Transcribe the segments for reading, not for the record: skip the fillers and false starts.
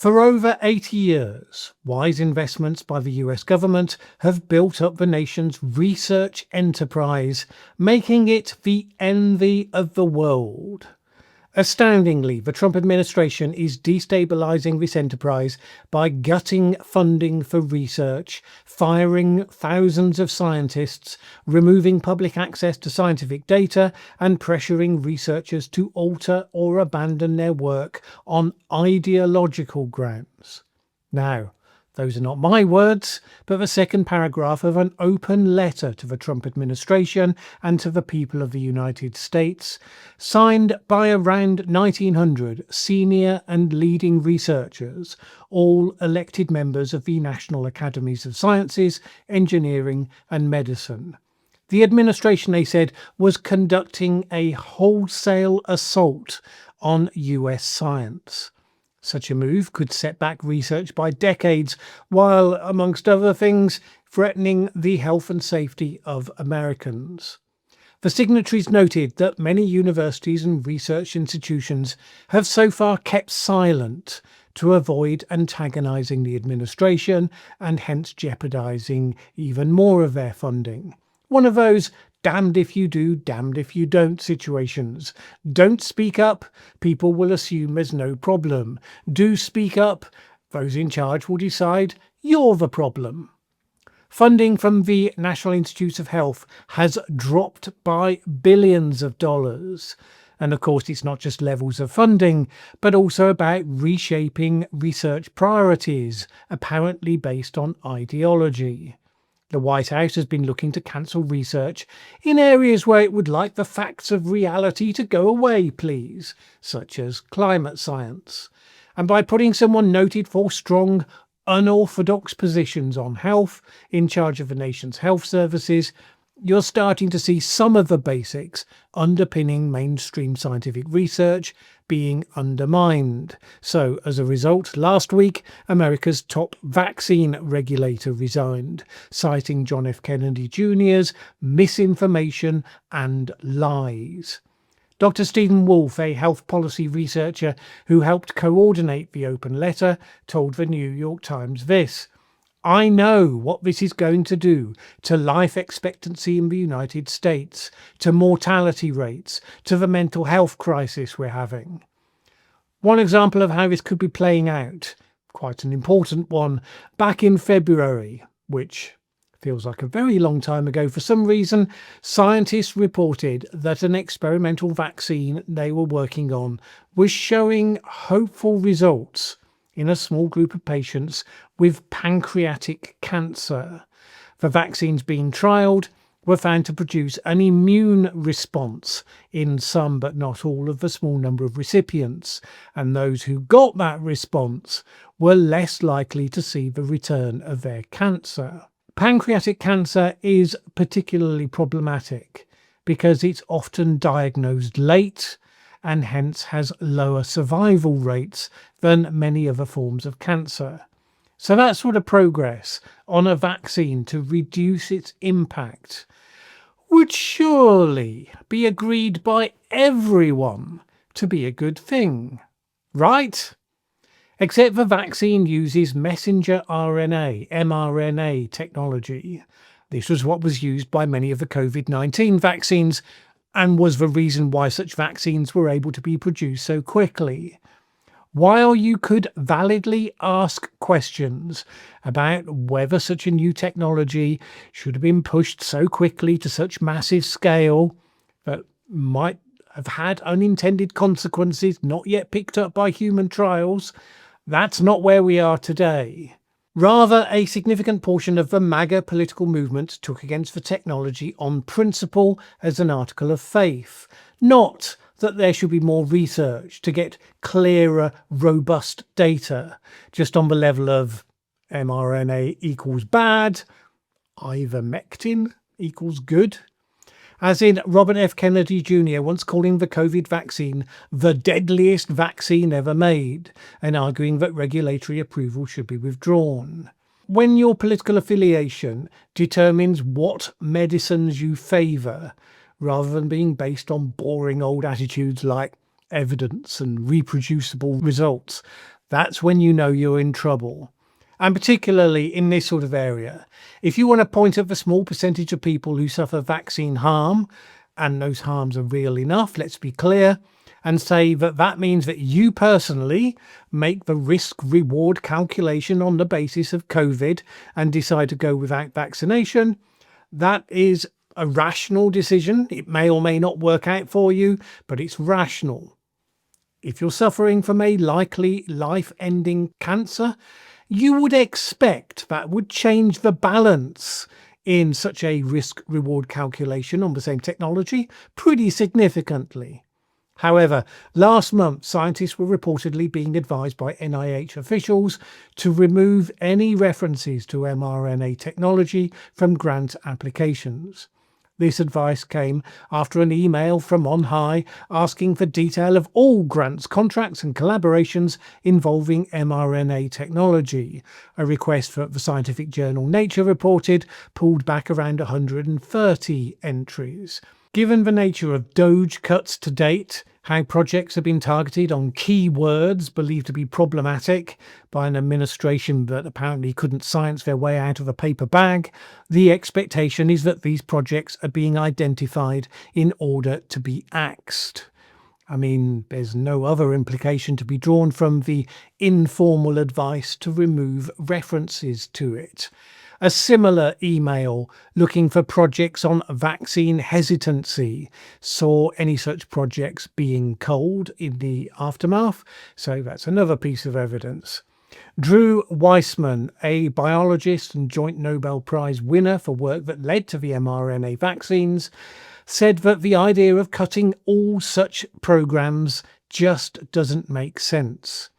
For over 80 years, wise investments by the US government have built up the nation's research enterprise, making it the envy of the world. Astoundingly, the Trump administration is destabilizing this enterprise by gutting funding for research, firing thousands of scientists, removing public access to scientific data, and pressuring researchers to alter or abandon their work on ideological grounds. Now, those are not my words, but the second paragraph of an open letter to the Trump administration and to the people of the United States, signed by around 1,900 senior and leading researchers, all elected members of the National Academies of Sciences, Engineering and Medicine. The administration, they said, was conducting a wholesale assault on US science. Such a move could set back research by decades, while, amongst other things, threatening the health and safety of Americans. The signatories noted that many universities and research institutions have so far kept silent to avoid antagonizing the administration and hence jeopardizing even more of their funding. One of those damned if you do, damned if you don't situations. Don't speak up, people will assume there's no problem. Do speak up, those in charge will decide you're the problem. Funding from the National Institutes of Health has dropped by billions of dollars. And of course, it's not just levels of funding, but also about reshaping research priorities, apparently based on ideology. The White House has been looking to cancel research in areas where it would like the facts of reality to go away, please, such as climate science. And by putting someone noted for strong, unorthodox positions on health in charge of the nation's health services, you're starting to see some of the basics underpinning mainstream scientific research being undermined. So, as a result, last week, America's top vaccine regulator resigned, citing John F. Kennedy Jr.'s misinformation and lies. Dr. Stephen Wolfe, a health policy researcher who helped coordinate the open letter, told the New York Times this: "I know what this is going to do to life expectancy in the United States, to mortality rates, to the mental health crisis we're having." One example of how this could be playing out, quite an important one, back in February, which feels like a very long time ago for some reason, scientists reported that an experimental vaccine they were working on was showing hopeful results in a small group of patients with pancreatic cancer. The vaccines being trialled were found to produce an immune response in some but not all of the small number of recipients, and those who got that response were less likely to see the return of their cancer. Pancreatic cancer is particularly problematic because it's often diagnosed late and hence has lower survival rates than many other forms of cancer. So that sort of progress on a vaccine to reduce its impact would surely be agreed by everyone to be a good thing, right? Except the vaccine uses messenger RNA, mRNA technology. This was what was used by many of the COVID-19 vaccines and was the reason why such vaccines were able to be produced so quickly. While you could validly ask questions about whether such a new technology should have been pushed so quickly to such massive scale that might have had unintended consequences not yet picked up by human trials, that's not where we are today. Rather, a significant portion of the MAGA political movement took against the technology on principle as an article of faith, not that there should be more research to get clearer, robust data, just on the level of mRNA equals bad, ivermectin equals good. As in Robert F. Kennedy Jr. once calling the COVID vaccine the deadliest vaccine ever made, and arguing that regulatory approval should be withdrawn. When your political affiliation determines what medicines you favour, rather than being based on boring old attitudes like evidence and reproducible results, that's when you know you're in trouble. And particularly in this sort of area, if you want to point at the small percentage of people who suffer vaccine harm, and those harms are real enough, let's be clear, and say that that means that you personally make the risk-reward calculation on the basis of COVID and decide to go without vaccination, that is a rational decision. It may or may not work out for you, but it's rational. If you're suffering from a likely life-ending cancer, you would expect that would change the balance in such a risk-reward calculation on the same technology pretty significantly. However, last month, scientists were reportedly being advised by NIH officials to remove any references to mRNA technology from grant applications. This advice came after an email from on high asking for detail of all grants, contracts and collaborations involving mRNA technology. A request that the scientific journal Nature reported pulled back around 130 entries. Given the nature of DOGE cuts to date, how projects have been targeted on keywords believed to be problematic by an administration that apparently couldn't science their way out of a paper bag, the expectation is that these projects are being identified in order to be axed. I mean, there's no other implication to be drawn from the informal advice to remove references to it. A similar email looking for projects on vaccine hesitancy saw any such projects being culled in the aftermath, so that's another piece of evidence. Drew Weissman, a biologist and joint Nobel Prize winner for work that led to the mRNA vaccines, said that the idea of cutting all such programs just doesn't make sense.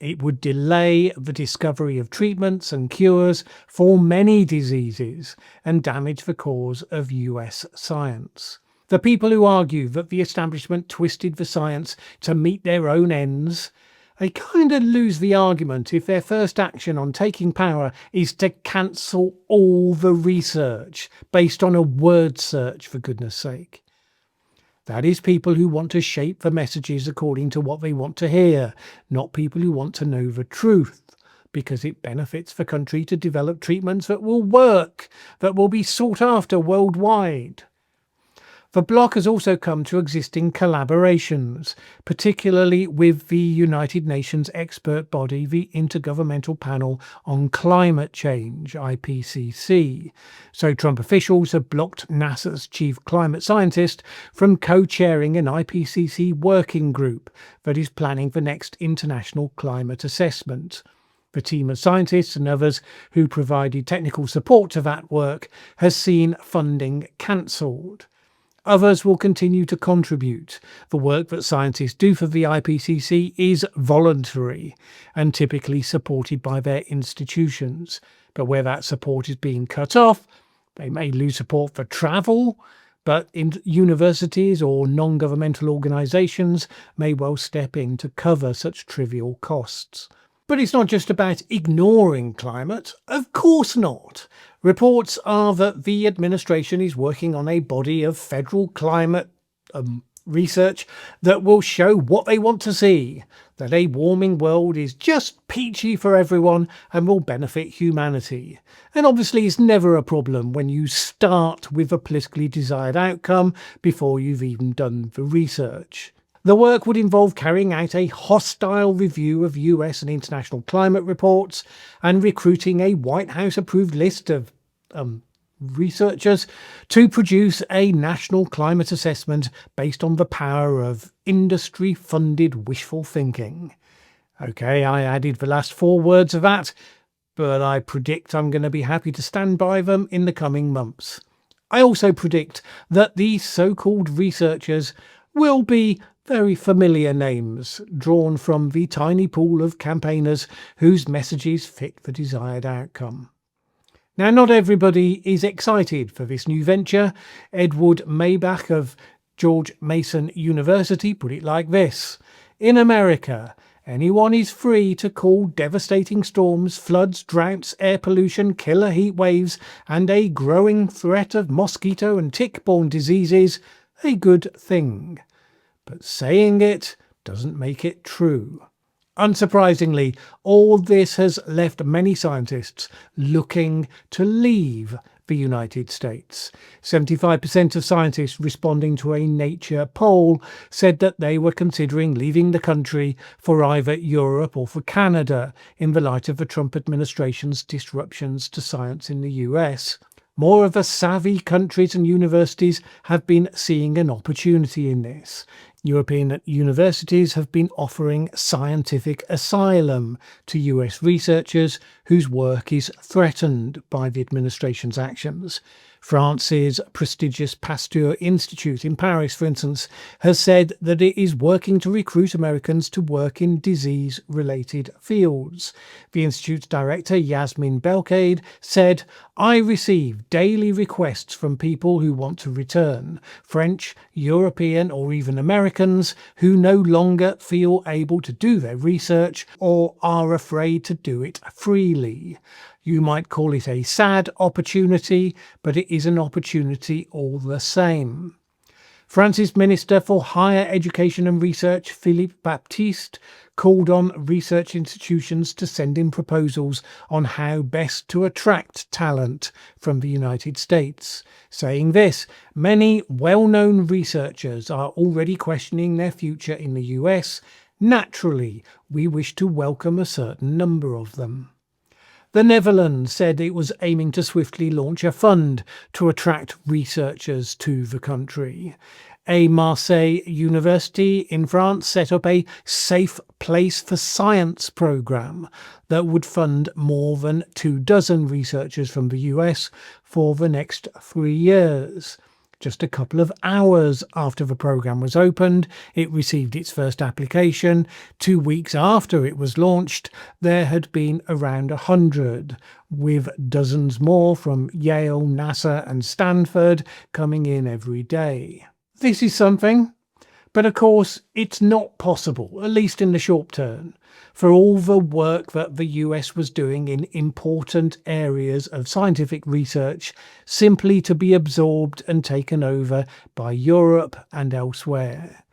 It would delay the discovery of treatments and cures for many diseases and damage the cause of US science. The people who argue that the establishment twisted the science to meet their own ends, they kind of lose the argument if their first action on taking power is to cancel all the research based on a word search, for goodness sake. That is people who want to shape the messages according to what they want to hear, not people who want to know the truth, because it benefits the country to develop treatments that will work, that will be sought after worldwide. The bloc has also come to existing collaborations, particularly with the United Nations expert body, the Intergovernmental Panel on Climate Change, IPCC. So Trump officials have blocked NASA's chief climate scientist from co-chairing an IPCC working group that is planning the next international climate assessment. The team of scientists and others who provided technical support to that work has seen funding cancelled. Others will continue to contribute. The work that scientists do for the IPCC is voluntary and typically supported by their institutions. But where that support is being cut off, they may lose support for travel, but universities or non-governmental organisations may well step in to cover such trivial costs. But it's not just about ignoring climate. Of course not. Reports are that the administration is working on a body of federal climate research that will show what they want to see, that a warming world is just peachy for everyone and will benefit humanity. And obviously it's never a problem when you start with a politically desired outcome before you've even done the research. The work would involve carrying out a hostile review of US and international climate reports and recruiting a White House-approved list of researchers to produce a national climate assessment based on the power of industry-funded wishful thinking. Okay, I added the last 4 words of that, but I predict I'm going to be happy to stand by them in the coming months. I also predict that these so-called researchers will be very familiar names drawn from the tiny pool of campaigners whose messages fit the desired outcome. Now, not everybody is excited for this new venture. Edward Maybach of George Mason University put it like this: in America, anyone is free to call devastating storms, floods, droughts, air pollution, killer heat waves, and a growing threat of mosquito and tick-borne diseases a good thing. But saying it doesn't make it true. Unsurprisingly, all this has left many scientists looking to leave the United States. 75% of scientists responding to a Nature poll said that they were considering leaving the country for either Europe or for Canada in the light of the Trump administration's disruptions to science in the US. More of the savvy countries and universities have been seeing an opportunity in this. European universities have been offering scientific asylum to US researchers whose work is threatened by the administration's actions. France's prestigious Pasteur Institute in Paris, for instance, has said that it is working to recruit Americans to work in disease-related fields. The Institute's director, Yasmin Belkaid, said, "I receive daily requests from people who want to return, French, European, or even Americans who no longer feel able to do their research or are afraid to do it freely. You might call it a sad opportunity, but it is an opportunity all the same." France's Minister for Higher Education and Research, Philippe Baptiste, called on research institutions to send in proposals on how best to attract talent from the United States, saying this: "Many well-known researchers are already questioning their future in the US. Naturally, we wish to welcome a certain number of them." The Netherlands said it was aiming to swiftly launch a fund to attract researchers to the country. A Marseille university in France set up a Safe Place for Science program that would fund more than 24 researchers from the US for the next 3 years. Just a couple of hours after the program was opened, it received its first application. 2 weeks after it was launched, there had been around 100, with dozens more from Yale, NASA, and Stanford coming in every day. This is something, but of course it's not possible, at least in the short term, for all the work that the US was doing in important areas of scientific research simply to be absorbed and taken over by Europe and elsewhere.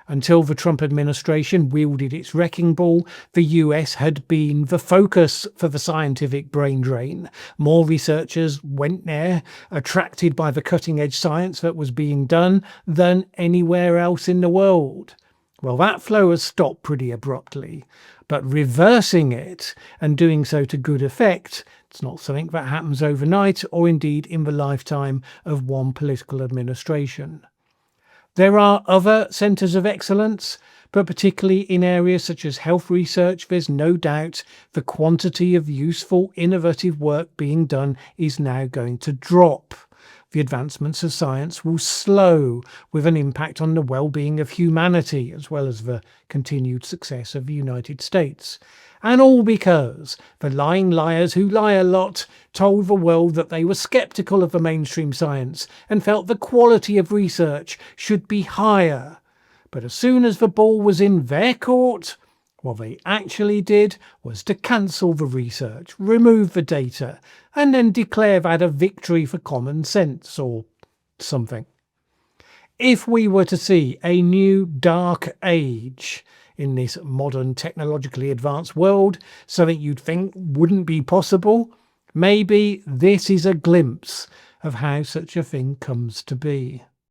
Until the Trump administration wielded its wrecking ball, the US had been the focus for the scientific brain drain. More researchers went there, attracted by the cutting-edge science that was being done, than anywhere else in the world. Well, that flow has stopped pretty abruptly, but reversing it and doing so to good effect, it's not something that happens overnight or indeed in the lifetime of one political administration. There are other centres of excellence, but particularly in areas such as health research, there's no doubt the quantity of useful, innovative work being done is now going to drop. The advancements of science will slow, with an impact on the well-being of humanity, as well as the continued success of the United States. And all because the lying liars who lie a lot told the world that they were sceptical of the mainstream science and felt the quality of research should be higher. But as soon as the ball was in their court, what they actually did was to cancel the research, remove the data, and then declare that a victory for common sense or something. If we were to see a new dark age in this modern technologically advanced world, something you'd think wouldn't be possible, maybe this is a glimpse of how such a thing comes to be.